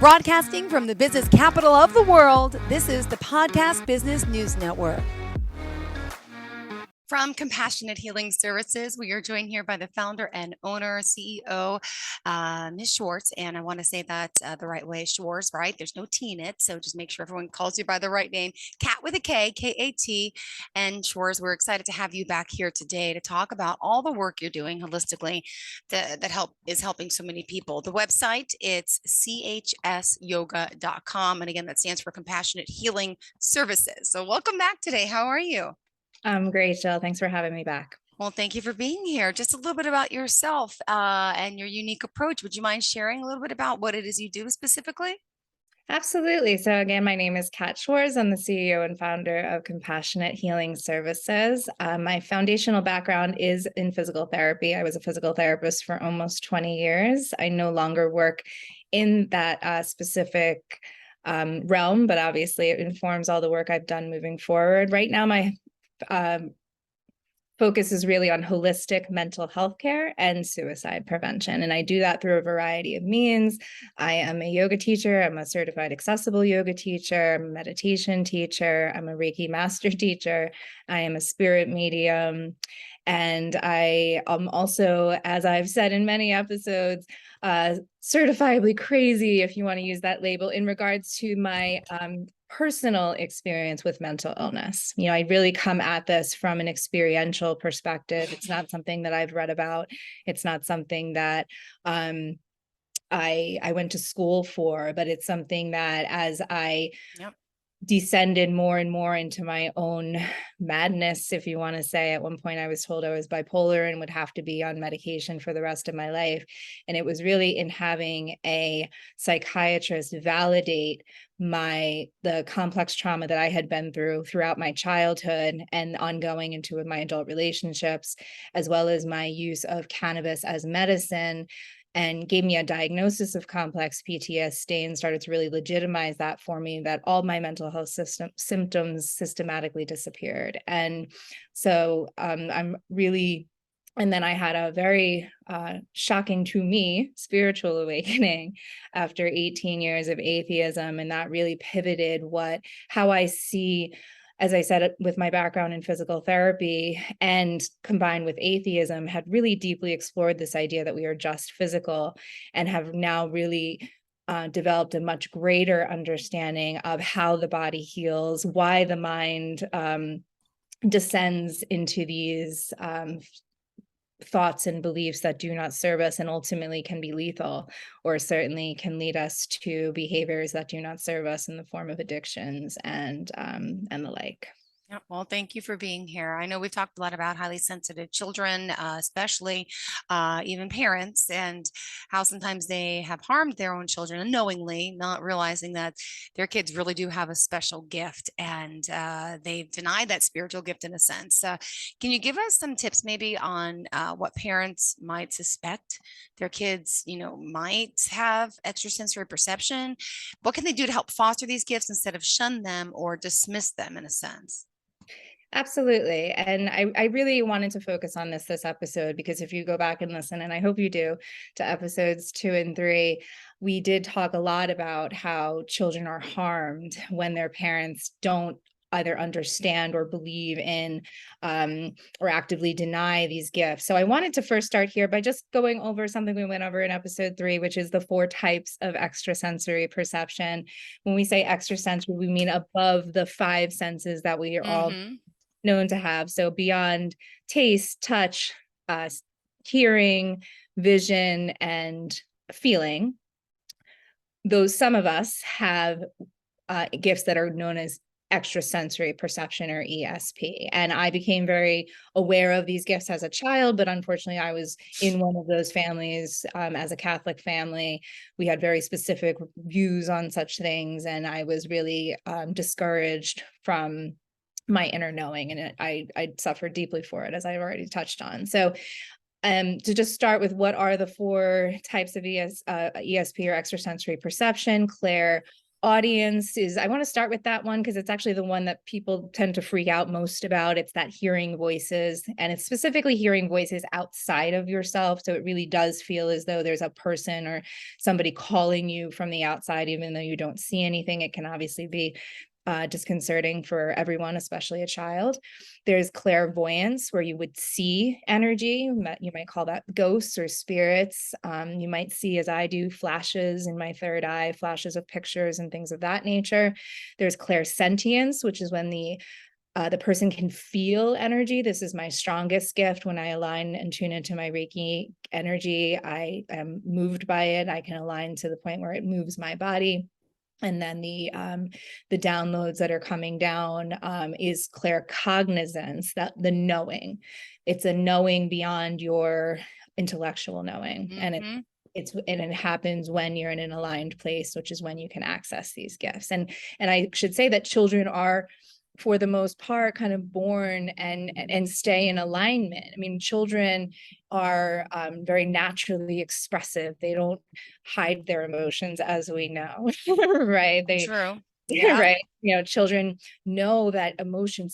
Broadcasting from the business capital of the world, this is the Podcast Business News Network. From Compassionate Healing Services, we are joined here by the founder and owner, CEO, Ms. Schwarz. And I want to say that the right way, Schwarz, right? There's no T in it. So just make sure everyone calls you by the right name. Kat with a K, K-A-T. And Schwarz, we're excited to have you back here today to talk about all the work you're doing holistically that is helping so many people. The website, it's chsyoga.com. And again, that stands for Compassionate Healing Services. So welcome back today. How are you? I'm great, Jill. Thanks for having me back. Well, thank you for being here. Just a little bit about yourself and your unique approach. Would you mind sharing a little bit about what it is you do specifically? Absolutely. So again, my name is Kat Schwarz. I'm the CEO and founder of Compassionate Healing Services. My foundational background is in physical therapy. I was a physical therapist for almost 20 years. I no longer work in that specific realm, but obviously it informs all the work I've done moving forward. Right now, my focus is really on holistic mental health care and suicide prevention. And I do that through a variety of means. I am a yoga teacher. I'm a certified accessible yoga teacher. I'm a meditation teacher. I'm a Reiki master teacher. I am a spirit medium. And I am also, as I've said in many episodes, certifiably crazy, if you want to use that label, in regards to my personal experience with mental illness. You know, I really come at this from an experiential perspective. It's not something that I've read about. It's not something that I went to school for, but it's something that as I descended more and more into my own madness, if you want to say. At one point, I was told I was bipolar and would have to be on medication for the rest of my life. And it was really in having a psychiatrist validate the complex trauma that I had been through throughout my childhood and ongoing into my adult relationships, as well as my use of cannabis as medicine, and gave me a diagnosis of complex PTSD and started to really legitimize that for me, that all my mental health symptoms systematically disappeared. And so I'm really, and then I had a very shocking to me spiritual awakening after 18 years of atheism. And that really pivoted how I see, as I said, with my background in physical therapy and combined with atheism, had really deeply explored this idea that we are just physical, and have now really developed a much greater understanding of how the body heals, why the mind descends into these thoughts and beliefs that do not serve us and ultimately can be lethal, or certainly can lead us to behaviors that do not serve us in the form of addictions and the like. Yeah, well, thank you for being here. I know we've talked a lot about highly sensitive children, especially even parents, and how sometimes they have harmed their own children unknowingly, not realizing that their kids really do have a special gift, and they've denied that spiritual gift in a sense. Can you give us some tips maybe on what parents might suspect their kids, might have extrasensory perception? What can they do to help foster these gifts instead of shun them or dismiss them in a sense? Absolutely. And I really wanted to focus on this episode, because if you go back and listen, and I hope you do, to episodes 2 and 3, we did talk a lot about how children are harmed when their parents don't either understand or believe in or actively deny these gifts. So I wanted to first start here by just going over something we went over in episode 3, which is the 4 types of extrasensory perception. When we say extrasensory, we mean above the 5 senses that we are all known to have. So beyond taste, touch, hearing, vision, and feeling, some of us have gifts that are known as extrasensory perception, or ESP. And I became very aware of these gifts as a child, but unfortunately I was in one of those families. As a Catholic family, we had very specific views on such things, and I was really discouraged from my inner knowing, and I suffered deeply for it, as I've already touched on. So to just start with, what are the 4 types of ESP, or extrasensory perception? Claire audience is, I want to start with that one because it's actually the one that people tend to freak out most about. It's that hearing voices, and it's specifically hearing voices outside of yourself. So it really does feel as though there's a person or somebody calling you from the outside, even though you don't see anything. It can obviously be disconcerting for everyone, especially a child. There's clairvoyance, where you would see energy. You might call that ghosts or spirits. You might see, as I do, flashes in my third eye, flashes of pictures and things of that nature. There's clairsentience, which is when the person can feel energy. This is my strongest gift. When I align and tune into my Reiki energy, I am moved by it. I can align to the point where it moves my body. And then the downloads that are coming down is claircognizance, that the knowing. It's a knowing beyond your intellectual knowing, and Mm-hmm. it happens when you're in an aligned place, which is when you can access these gifts. And I should say that children are, for the most part, kind of born and stay in alignment. I mean, children are very naturally expressive. They don't hide their emotions, as we know, right? They True. Yeah. right. Children know that emotion,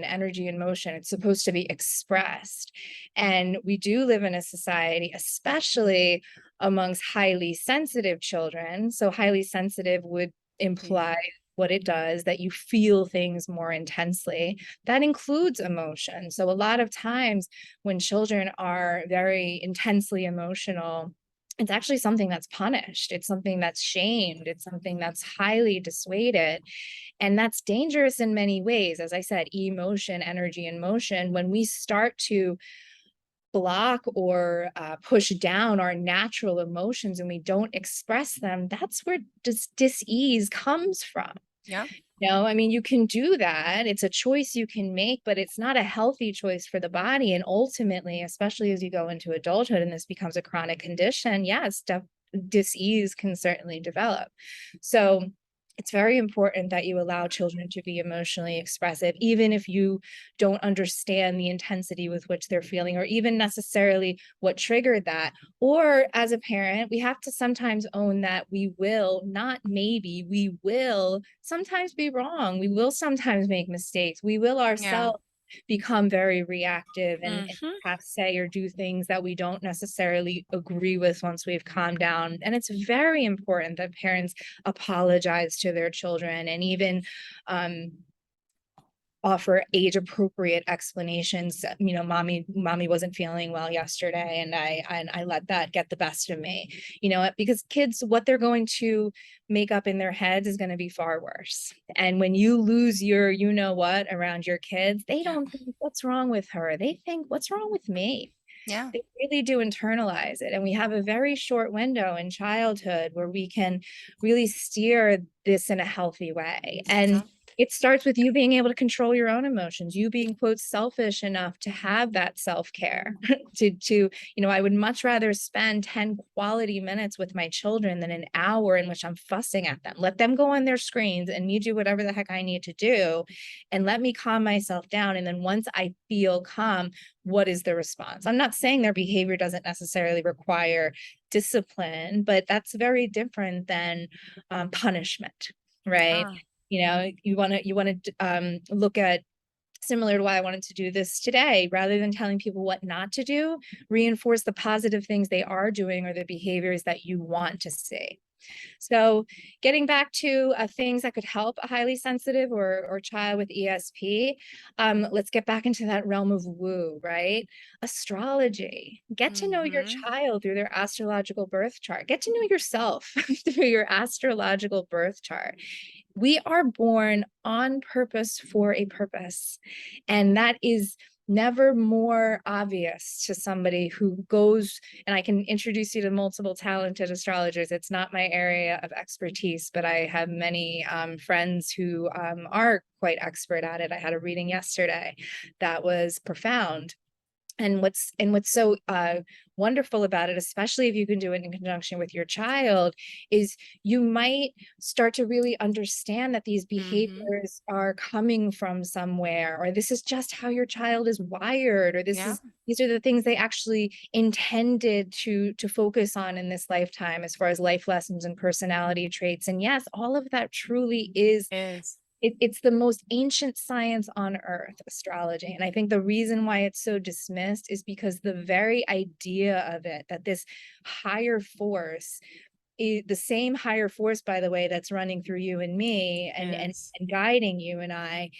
energy and motion, it's supposed to be expressed. And we do live in a society, especially amongst highly sensitive children. So highly sensitive would imply Yeah. what it does, that you feel things more intensely. That includes emotion. So a lot of times when children are very intensely emotional, it's actually something that's punished. It's something that's shamed. It's something that's highly dissuaded. And that's dangerous in many ways. As I said, emotion, energy, and motion, when we start to block or push down our natural emotions and we don't express them, that's where dis-ease comes from. Yeah. I mean, you can do that. It's a choice you can make, but it's not a healthy choice for the body. And ultimately, especially as you go into adulthood and this becomes a chronic condition, yes, dis-ease can certainly develop. So it's very important that you allow children to be emotionally expressive, even if you don't understand the intensity with which they're feeling, or even necessarily what triggered that. Or as a parent, we have to sometimes own that we will, not maybe, we will sometimes be wrong. We will sometimes make mistakes. We will Yeah. ourselves become very reactive and Mm-hmm. have say or do things that we don't necessarily agree with once we've calmed down. And it's very important that parents apologize to their children and even offer age appropriate explanations. Mommy wasn't feeling well yesterday, and I let that get the best of me. Because kids, what they're going to make up in their heads is going to be far worse. And when you lose your what around your kids, they Yeah. don't think what's wrong with her. They think, what's wrong with me? Yeah. They really do internalize it. And we have a very short window in childhood where we can really steer this in a healthy way. And Yeah. it starts with you being able to control your own emotions, you being, quote, selfish enough to have that self-care. I would much rather spend 10 quality minutes with my children than an hour in which I'm fussing at them. Let them go on their screens and me do whatever the heck I need to do, and let me calm myself down. And then once I feel calm, what is the response? I'm not saying their behavior doesn't necessarily require discipline, but that's very different than punishment, right? Yeah. You want to look at, similar to why I wanted to do this today, rather than telling people what not to do, reinforce the positive things they are doing or the behaviors that you want to see. So getting back to things that could help a highly sensitive or child with ESP, let's get back into that realm of woo, right? Astrology. Get to know your Mm-hmm. child through their astrological birth chart. Get to know yourself through your astrological birth chart. We are born on purpose for a purpose. And that is never more obvious to somebody who goes, and I can introduce you to multiple talented astrologers. It's not my area of expertise, but I have many friends who are quite expert at it. I had a reading yesterday that was profound. And what's so wonderful about it, especially if you can do it in conjunction with your child, is you might start to really understand that these Mm-hmm. behaviors are coming from somewhere, or this is just how your child is wired, or Yeah. these are the things they actually intended to focus on in this lifetime as far as life lessons and personality traits. And yes, all of that truly is Is. it's the most ancient science on earth, astrology. And I think the reason why it's so dismissed is because the very idea of it, that this higher force, the same higher force, by the way, that's running through you and me Is. and guiding you and I,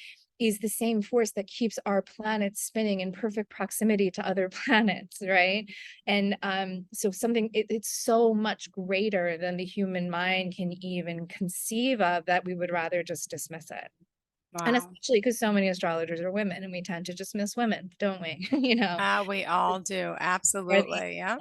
is the same force that keeps our planet spinning in perfect proximity to other planets, right? And so it's so much greater than the human mind can even conceive of, that we would rather just dismiss it. And Wow. especially because so many astrologers are women, and we tend to dismiss women, don't we? You know, We all do. or the, Absolutely. Yeah.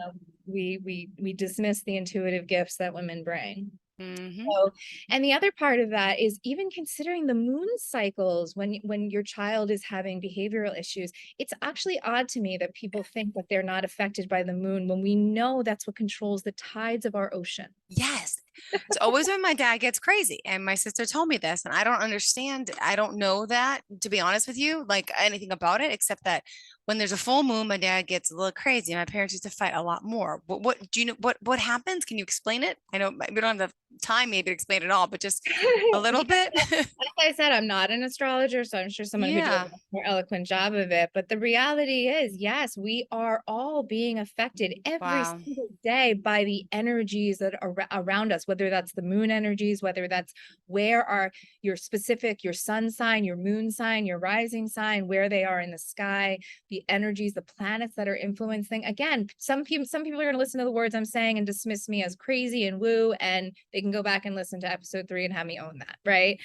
we dismiss the intuitive gifts that women bring. Mm-hmm. So, and the other part of that is even considering the moon cycles when your child is having behavioral issues. It's actually odd to me that people think that they're not affected by the moon when we know that's what controls the tides of our ocean. Yes. It's always when my dad gets crazy. And my sister told me this, and I don't understand. I don't know that, to be honest with you, like anything about it, except that when there's a full moon, my dad gets a little crazy. My parents used to fight a lot more. What do you know? What happens? Can you explain it? I know we don't have the time maybe to explain it all, but just a little Yeah, bit. like I said, I'm not an astrologer, so I'm sure someone could do a Yeah. much more eloquent job of it. But the reality is, yes, we are all being affected every Wow. single day by the energies that are around us, whether that's the moon energies, whether that's where are your sun sign, your moon sign, your rising sign, where they are in the sky, the energies, the planets that are influencing. Again, some people are going to listen to the words I'm saying and dismiss me as crazy and woo, and they can go back and listen to episode 3 and have me own that, right?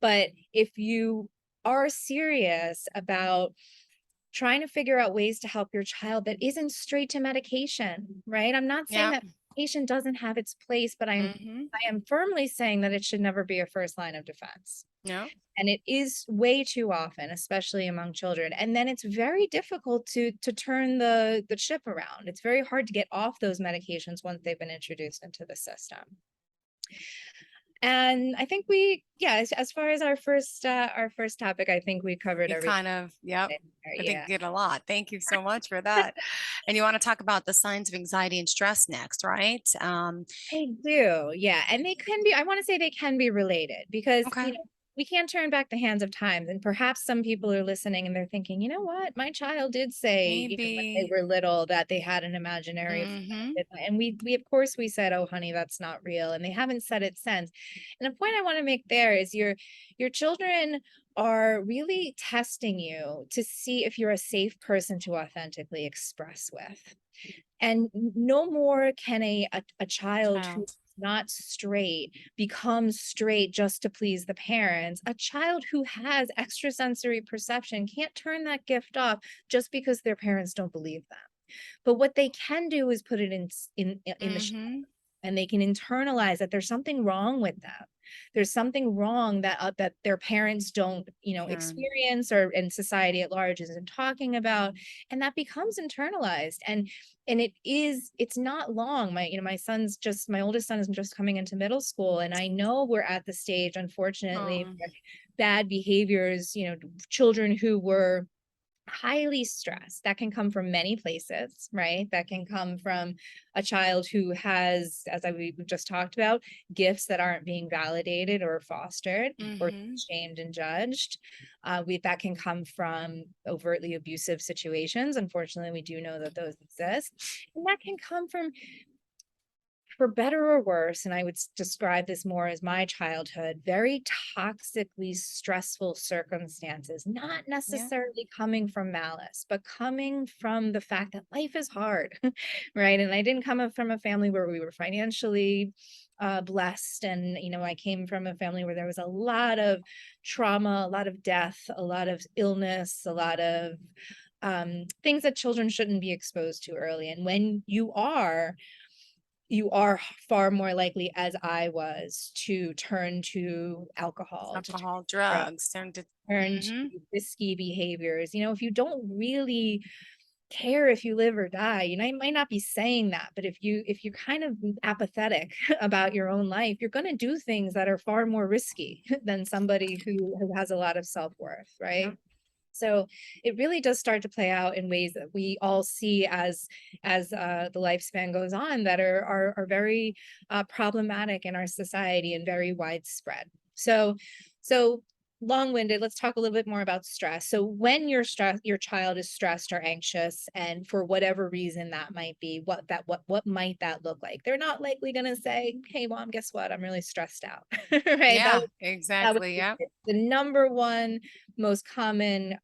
But if you are serious about trying to figure out ways to help your child that isn't straight to medication, right? I'm not saying Yeah. that medication doesn't have its place, but Mm-hmm. I am firmly saying that it should never be a first line of defense. No. And it is way too often, especially among children. And then it's very difficult to turn the ship around. It's very hard to get off those medications once they've been introduced into the system. And I think yeah, as far as our first topic, I think we covered You everything kind of, yep. there. I think Yeah, you get a lot. Thank you so much for that. And you want to talk about the signs of anxiety and stress next, right? I do. Yeah. And they can be, I want to say they can be related because, Okay. we can't turn back the hands of time. And perhaps some people are listening and they're thinking, you know what? My child did say, when they Maybe. were little that they had an imaginary Mm-hmm. friend. And we of course we said, oh honey, that's not real. And they haven't said it since. And the point I want to make there is your children are really testing you to see if you're a safe person to authentically express with. And no more can a child who's Child. not straight become straight just to please the parents. A child who has extrasensory perception can't turn that gift off just because their parents don't believe them. But what they can do is put it in the Mm-hmm. and they can internalize that there's something wrong with them. There's something wrong that their parents don't, Yeah. experience, or in society at large isn't talking about, and that becomes internalized. And it's not long. My oldest son is just coming into middle school, and I know we're at the stage, unfortunately, Oh, where bad behaviors, children who were highly stressed. That can come from many places, right? That can come from a child who has, we just talked about, gifts that aren't being validated or fostered, or mm-hmm. shamed and judged. That can come from overtly abusive situations. Unfortunately, we do know that those exist. And that can come from, for better or worse, and I would describe this more as my childhood, very toxically stressful circumstances, not Yeah. necessarily coming from malice, but coming from the fact that life is hard, right? And I didn't come from a family where we were financially blessed. And, I came from a family where there was a lot of trauma, a lot of death, a lot of illness, a lot of things that children shouldn't be exposed to early. And when you are far more likely, as I was, to turn to alcohol, to Alcohol, drugs, drugs, turn to. turn to Mm-hmm. risky behaviors. If you don't really care if you live or die. You know, you might not be saying that, but if you're kind of apathetic about your own life, you're going to do things that are far more risky than somebody who has a lot of self-worth, right? Yep. So it really does start to play out in ways that we all see as the lifespan goes on that are very problematic in our society and very widespread. So long-winded, let's talk a little bit more about stress. So when your child is stressed or anxious, and for whatever reason that might be, what might that look like? They're not likely going to say, "Hey, mom, guess what? I'm really stressed out." Right? Yeah, That would exactly. be Yep. the number one most common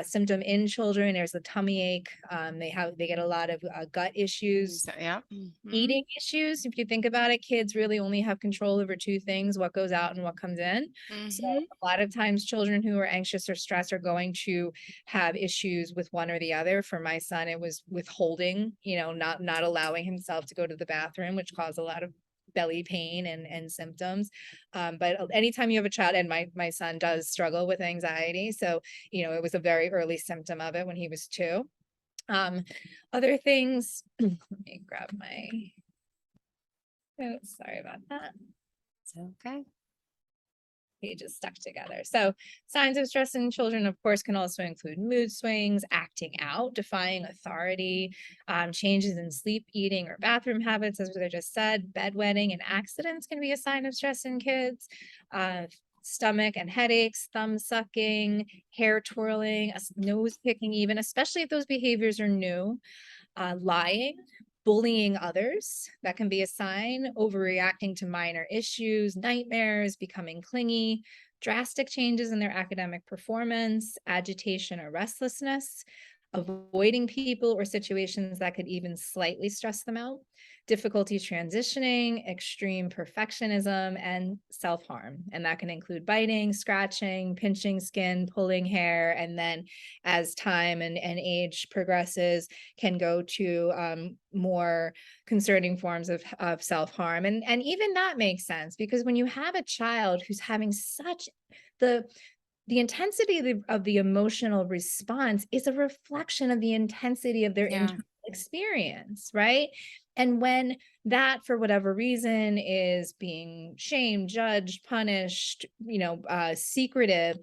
symptom in children. There's the tummy ache. They get a lot of gut issues, Yep. eating issues. If you think about it, kids really only have control over two things: what goes out and what comes in. So Hmm. a lot of times children who are anxious or stressed are going to have issues with one or the other. For my son, it was withholding, not allowing himself to go to the bathroom, which caused a lot of belly pain and symptoms. But anytime you have a child, and my son does struggle with anxiety, so it was a very early symptom of it when he was 2. um, Other things, let me grab my notes. Sorry about that. It's okay. Pages stuck together. So signs of stress in children, of course, can also include mood swings, acting out, defying authority, changes in sleep, eating, or bathroom habits, as I just said. Bedwetting and accidents can be a sign of stress in kids. Stomach and headaches, thumb sucking, hair twirling, nose picking, even, especially if those behaviors are new. Lying, bullying others, that can be a sign. Overreacting to minor issues, nightmares, becoming clingy, drastic changes in their academic performance, agitation or restlessness, avoiding people or situations that could even slightly stress them out, difficulty transitioning, extreme perfectionism, and self-harm. And that can include biting, scratching, pinching skin, pulling hair, and then as time and age progresses, can go to more concerning forms of self-harm. And even that makes sense, because when you have a child who's having such the the intensity of the emotional response is a reflection of the intensity of their Yeah. internal experience, right? And when that, for whatever reason, is being shamed, judged, punished, secretive,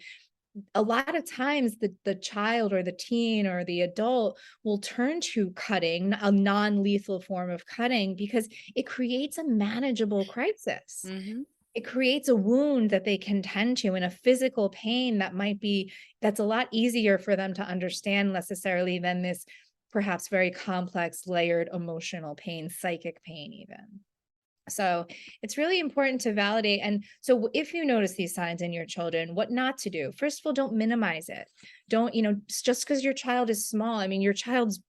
a lot of times the child or the teen or the adult will turn to cutting, a non-lethal form of cutting, because it creates a manageable crisis. Hmm. It creates a wound that they can tend to, and a physical pain that's a lot easier for them to understand necessarily than this perhaps very complex, layered emotional pain, psychic pain even. So it's really important to validate. And so if you notice these signs in your children, what not to do? First of all, don't minimize it. Don't, just because your child is small, I mean, your child's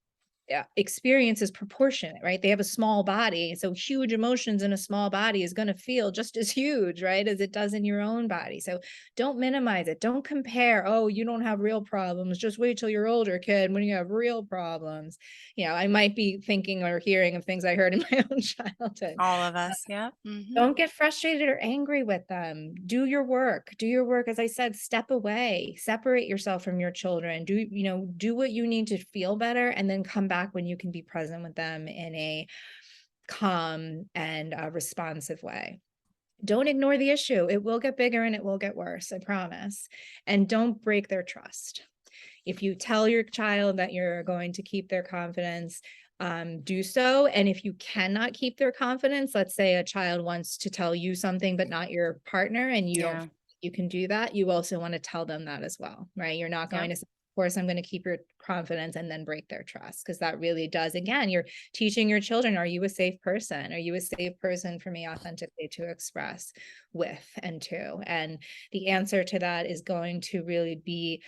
experience is proportionate, right? They have a small body, so huge emotions in a small body is going to feel just as huge, right, as it does in your own body. So don't minimize it. Don't compare. Oh, you don't have real problems. Just wait till you're older, kid, when you have real problems. I might be thinking or hearing of things I heard in my own childhood. All of us. Yeah. Hmm. Don't get frustrated or angry with them. Do your work. Do your work. As I said, step away, separate yourself from your children. Do what you need to feel better, and then come back when you can be present with them in a calm and responsive way. Don't ignore the issue. It will get bigger and it will get worse, I promise. And don't break their trust. If you tell your child that you're going to keep their confidence, do so. And if you cannot keep their confidence, let's say a child wants to tell you something, but not your partner, and you don't Yeah. feel like you can do that, you also want to tell them that as well, right? You're not going Yep. to say, of course, I'm going to keep your confidence and then break their trust, because that really does, again, you're teaching your children, are you a safe person? Are you a safe person for me authentically to express with and to? And the answer to that is going to really be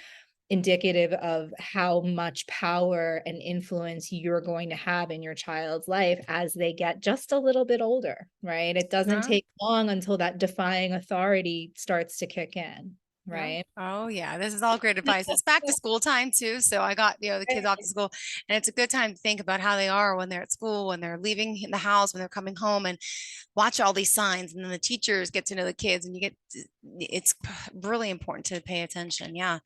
indicative of how much power and influence you're going to have in your child's life as they get just a little bit older, right? It doesn't Huh? take long until that defying authority starts to kick in. Yeah. right? Oh, yeah. This is all great advice. It's back to school time too. So I got, the kids off to school, and it's a good time to think about how they are when they're at school, when they're leaving the house, when they're coming home, and watch all these signs. And then the teachers get to know the kids, and it's really important to pay attention. Yeah.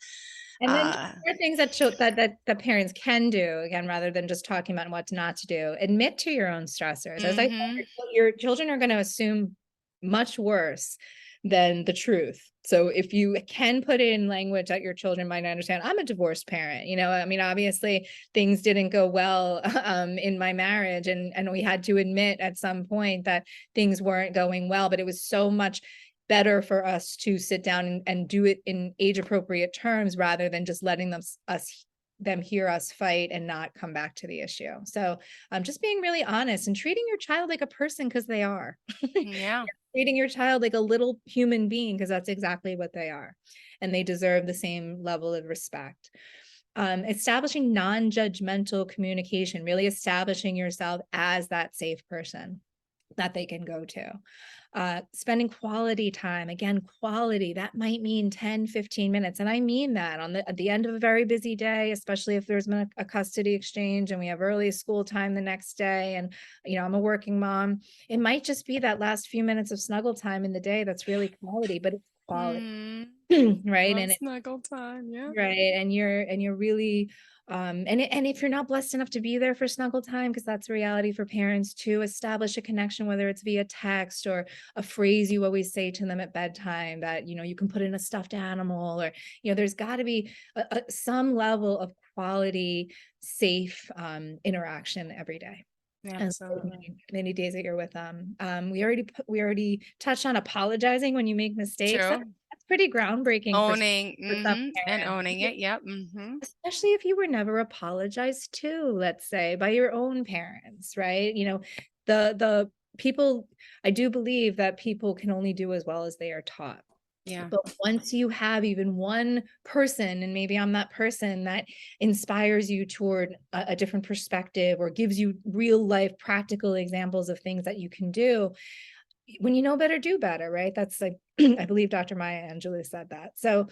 And then Uh, there are things that show that the parents can do, again, rather than just talking about what not to do. Admit to your own stressors. As I said, mhm. your children are going to assume much worse than the truth. So if you can put it in language that your children might understand, I'm a divorced parent, I mean, obviously things didn't go well in my marriage, and we had to admit at some point that things weren't going well, but it was so much better for us to sit down and do it in age appropriate terms rather than just letting them hear us fight and not come back to the issue. So just being really honest and treating your child like a person, because they are. Yeah. Treating your child like a little human being, because that's exactly what they are, and they deserve the same level of respect. Establishing non-judgmental communication, really establishing yourself as that safe person that they can go to. Spending quality time, again, quality, that might mean 10-15 minutes. And I mean that at the end of a very busy day, especially if there's been a custody exchange and we have early school time the next day. And, I'm a working mom. It might just be that last few minutes of snuggle time in the day that's really quality, but it's quality. Mm, Right. love And snuggle time. Yeah. right. And you're really and if you're not blessed enough to be there for snuggle time, because that's a reality for parents, to establish a connection, whether it's via text or a phrase you always say to them at bedtime that you can put in a stuffed animal, or there's got to be some level of quality, safe interaction every day. And so Absolutely. many days that you're with them. We already touched on apologizing when you make mistakes. True. That's pretty groundbreaking Owning, for some and parents, owning it. Yep. Hmm. especially if you were never apologized to, let's say, by your own parents, right? The people, I do believe that people can only do as well as they are taught. Yeah. But once you have even one person, and maybe I'm that person that inspires you toward a different perspective or gives you real life practical examples of things that you can do, when you know better, do better, right? That's like, I believe Dr. Maya Angelou said that. So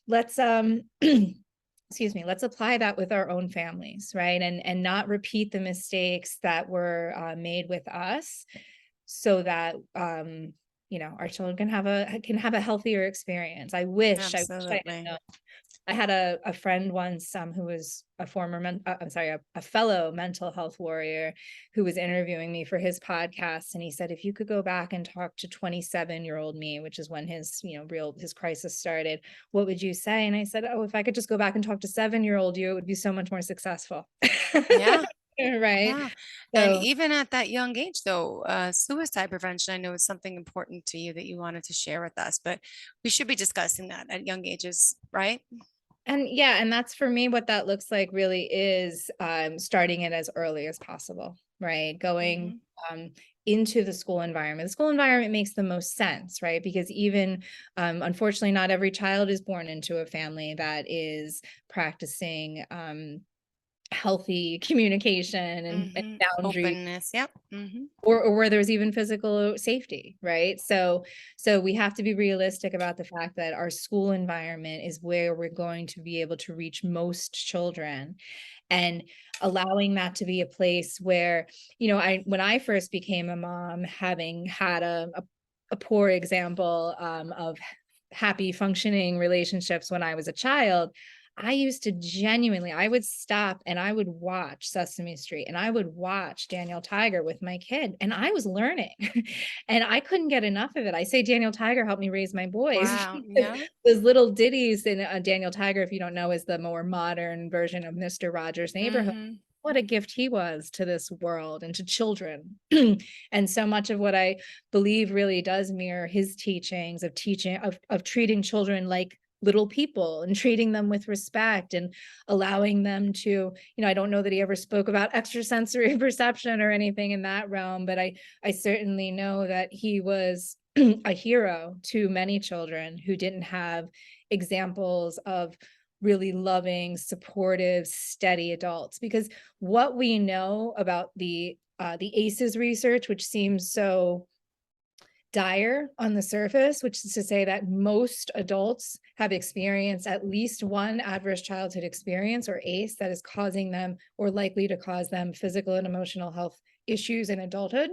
let's excuse me, let's apply that with our own families, right? And not repeat the mistakes that were made with us, so that our children can have a healthier experience. I wish I had Absolutely. known. I had a friend once who was a I'm sorry, a fellow mental health warrior, who was interviewing me for his podcast. And he said, if you could go back and talk to 27-year-old me, which is when his crisis started, what would you say? And I said, oh, if I could just go back and talk to 7-year-old you, it would be so much more successful. Yeah. Right. Yeah. And So, even at that young age, though, suicide prevention, I know is something important to you that you wanted to share with us, but we should be discussing that at young ages, right? and yeah, and that's for me what that looks like really is starting it as early as possible, right? Going Hmm. um, into the school environment. The school environment makes the most sense, right? Because even unfortunately, not every child is born into a family that is practicing healthy communication and Hmm. boundaries, Openness. Yep. Hmm. or where there's even physical safety, right? So we have to be realistic about the fact that our school environment is where we're going to be able to reach most children, and allowing that to be a place where, when I first became a mom, having had a poor example of happy functioning relationships when I was a child, I used to genuinely, I would stop and I would watch Sesame Street and I would watch Daniel Tiger with my kid, and I was learning and I couldn't get enough of it. I say Daniel Tiger helped me raise my boys. Wow. Yeah. Those little ditties in Daniel Tiger, if you don't know, is the more modern version of Mr. Rogers' Neighborhood. Hmm. What a gift he was to this world and to children. And so much of what I believe really does mirror his teachings of treating children like little people and treating them with respect and allowing them to, I don't know that he ever spoke about extrasensory perception or anything in that realm, but I certainly know that he was a hero to many children who didn't have examples of really loving, supportive, steady adults. Because what we know about the ACEs research, which seems so dire on the surface, which is to say that most adults have experienced at least one adverse childhood experience, or ACE, that is causing them or likely to cause them physical and emotional health issues in adulthood.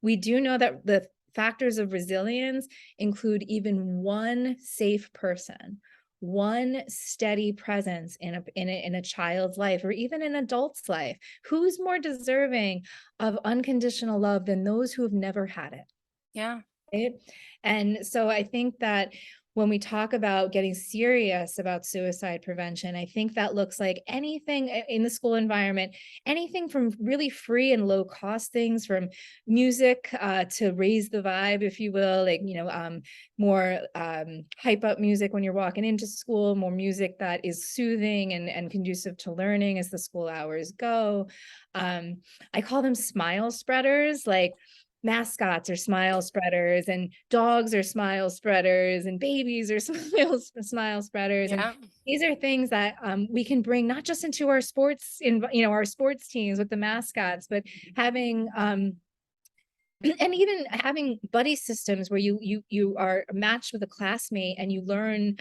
We do know that the factors of resilience include even one safe person, one steady presence in a child's life, or even an adult's life. Who's more deserving of unconditional love than those who have never had it? Yeah. Right? And so I think that when we talk about getting serious about suicide prevention, I think that looks like anything in the school environment, anything from really free and low cost things, from music to raise the vibe, if you will, like, more hype up music when you're walking into school, more music that is soothing and conducive to learning as the school hours go. I call them smile spreaders, like mascots are smile spreaders, and dogs are smile spreaders, and babies are smile spreaders. And Yeah. these are things that we can bring not just into our sports, our sports teams with the mascots, but having and even having buddy systems where you are matched with a classmate, and you learn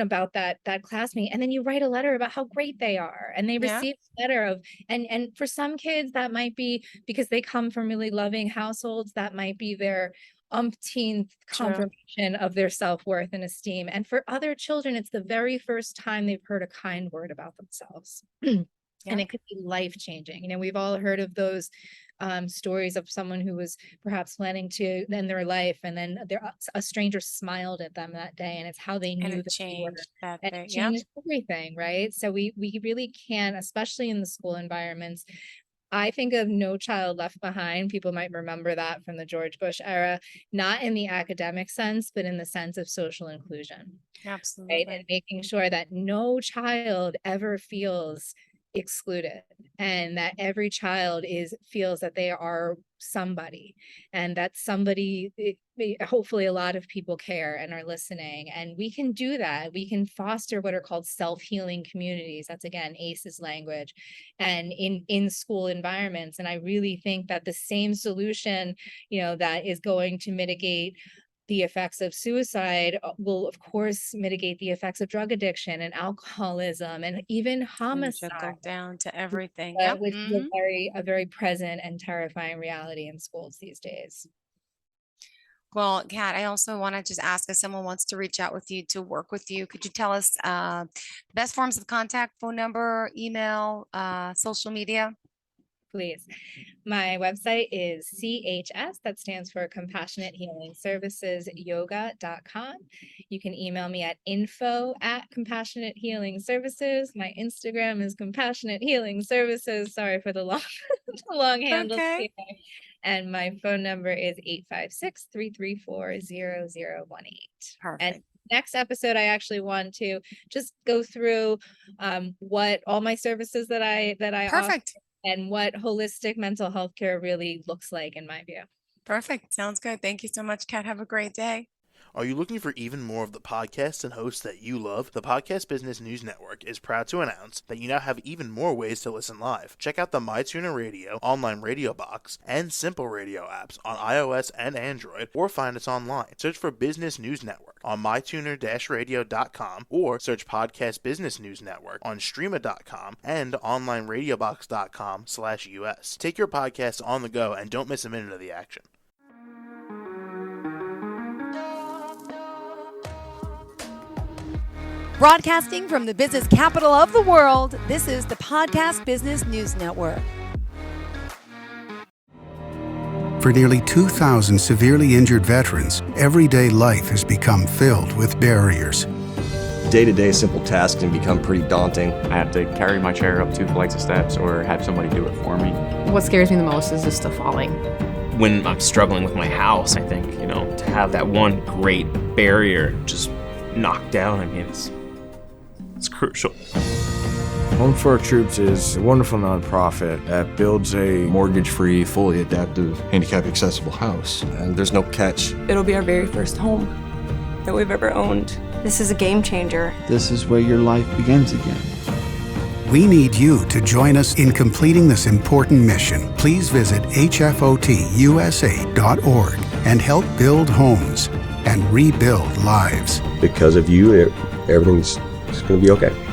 about that classmate, and then you write a letter about how great they are, and they Yeah. receive a letter of, and for some kids that might be because they come from really loving households, that might be their umpteenth True. confirmation of their self-worth and esteem. And for other children, it's the very first time they've heard a kind word about themselves. And Yeah. it could be life changing. We've all heard of those stories of someone who was perhaps planning to end their life, and then a stranger smiled at them that day, and it's how they And knew it that they were. changed that And day. it Yep. changed everything, right? So we really can, especially in the school environments. I think of No Child Left Behind. People might remember that from the George Bush era, not in the academic sense, but in the sense of social inclusion, right? And Absolutely. making sure that no child ever feels excluded, and that every child feels that they are somebody, and that somebody, hopefully a lot of people care and are listening. And we can do that. We can foster what are called self-healing communities. That's, again, ACE's language, and in school environments. And I really think that the same solution, that is going to mitigate the effects of suicide will, of course, mitigate the effects of drug addiction and alcoholism and even And it homicide, trickled down to everything. Yep. which is a very present and terrifying reality in schools these days. Well, Kat, I also want to just ask if someone wants to reach out with you to work with you, could you tell us the best forms of contact, phone number, email, social media? Please. My website is CHS, that stands for Compassionate Healing Services yoga.com. You can email me at info@Compassionate Healing Services. My Instagram is Compassionate Healing Services. Sorry for the long, the long handle. Okay. And my phone number is 856-334-0018. And Perfect. next episode, I actually want to just go through what all my services that I offer, Perfect. and what holistic mental health care really looks like in my view. Perfect. Sounds good. Thank you so much, Kat. Have a great day. Are you looking for even more of the podcasts and hosts that you love? The Podcast Business News Network is proud to announce that you now have even more ways to listen live. Check out the MyTuner Radio, online radio box, and Simple Radio apps on iOS and Android, or find us online. Search for Business News Network on mytuner-radio.com, or search Podcast Business News Network on streama.com and onlineradiobox.com/US. Take your podcasts on the go and don't miss a minute of the action. Broadcasting from the business capital of the world, this is the Podcast Business News Network. For nearly 2,000 severely injured veterans, everyday life has become filled with barriers. Day-to-day simple tasks can become pretty daunting. I have to carry my chair up 2 flights of steps or have somebody do it for me. What scares me the most is just the falling. When I'm struggling with my house, I think, to have that one great barrier just knocked down, it's crucial. Home for Our Troops is a wonderful nonprofit that builds a mortgage-free, fully adaptive, handicap-accessible house. And there's no catch. It'll be our very first home that we've ever owned. This is a game changer. This is where your life begins again. We need you to join us in completing this important mission. Please visit hfotusa.org and help build homes and rebuild lives. Because of you, everything's going to be okay.